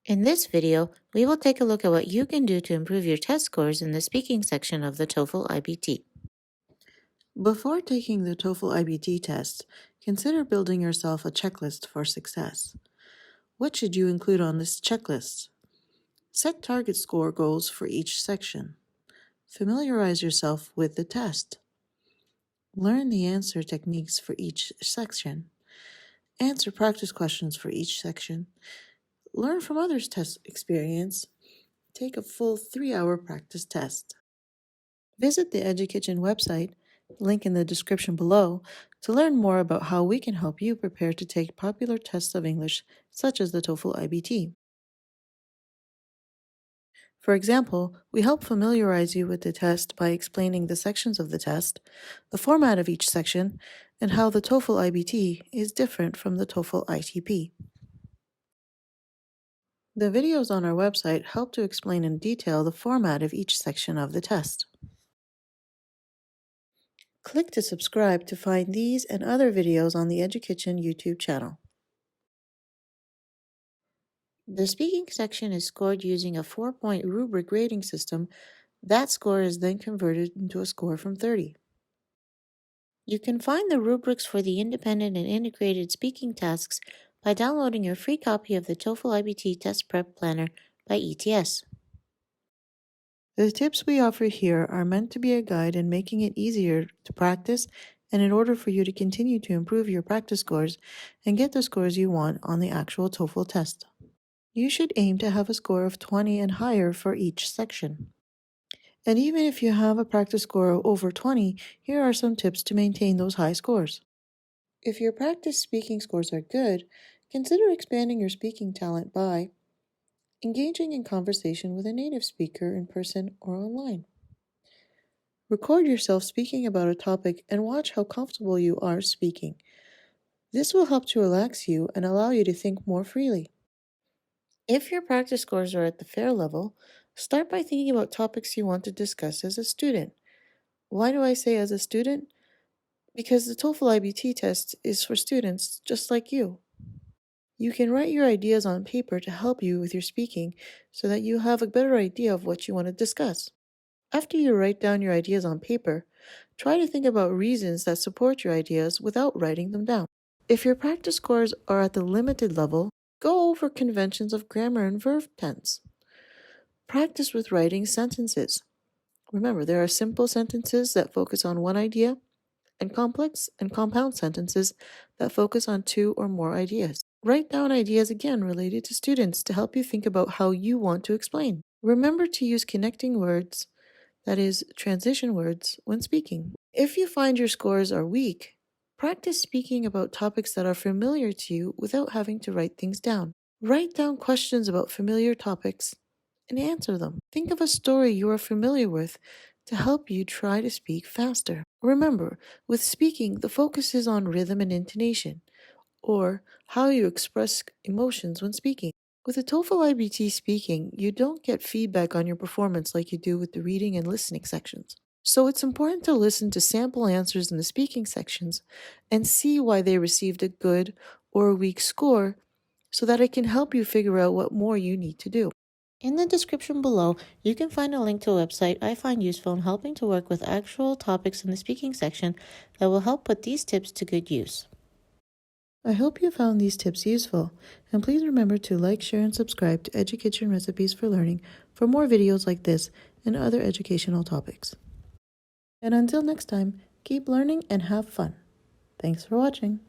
In this video, we will take a look at what you can do to improve your test scores in the speaking section of the TOEFL iBT. Before taking the TOEFL iBT test, consider building yourself a checklist for success. What should you include on this checklist? Set target score goals for each section. Familiarize yourself with the test. Learn the answer techniques for each section. Answer practice questions for each section. Learn from others' test experience. Take a full 3-hour practice test. Visit the EduKitchen website, link in the description below, to learn more about how we can help you prepare to take popular tests of English, such as the TOEFL iBT. For example, we help familiarize you with the test by explaining the sections of the test, the format of each section, and how the TOEFL iBT is different from the TOEFL ITP. The videos on our website help to explain in detail the format of each section of the test. Click to subscribe to find these and other videos on the EduKitchen YouTube channel. The speaking section is scored using a 4-point rubric rating system. That score is then converted into a score from 30. You can find the rubrics for the independent and integrated speaking tasks by downloading your free copy of the TOEFL iBT Test Prep Planner by ETS. The tips we offer here are meant to be a guide in making it easier to practice and in order for you to continue to improve your practice scores and get the scores you want on the actual TOEFL test. You should aim to have a score of 20 and higher for each section. And even if you have a practice score of over 20, here are some tips to maintain those high scores. If your practice speaking scores are good, consider expanding your speaking talent by engaging in conversation with a native speaker in person or online. Record yourself speaking about a topic and watch how comfortable you are speaking. This will help to relax you and allow you to think more freely. If your practice scores are at the fair level, start by thinking about topics you want to discuss as a student. Why do I say as a student? Because the TOEFL iBT test is for students just like you. You can write your ideas on paper to help you with your speaking so that you have a better idea of what you want to discuss. After you write down your ideas on paper, try to think about reasons that support your ideas without writing them down. If your practice scores are at the limited level, go over conventions of grammar and verb tense. Practice with writing sentences. Remember, there are simple sentences that focus on one idea, and complex and compound sentences that focus on 2 or more ideas. Write down ideas again related to students to help you think about how you want to explain. Remember to use connecting words, that is, transition words, when speaking. If you find your scores are weak, practice speaking about topics that are familiar to you without having to write things down. Write down questions about familiar topics and answer them. Think of a story you are familiar with to help you try to speak faster. Remember, with speaking, the focus is on rhythm and intonation, or how you express emotions when speaking. With the TOEFL iBT speaking, you don't get feedback on your performance like you do with the reading and listening sections. So it's important to listen to sample answers in the speaking sections and see why they received a good or a weak score so that it can help you figure out what more you need to do. In the description below, you can find a link to a website I find useful in helping to work with actual topics in the speaking section that will help put these tips to good use. I hope you found these tips useful, and please remember to like, share, and subscribe to EduKitchen Recipes for Learning for more videos like this and other educational topics. And until next time, keep learning and have fun. Thanks for watching.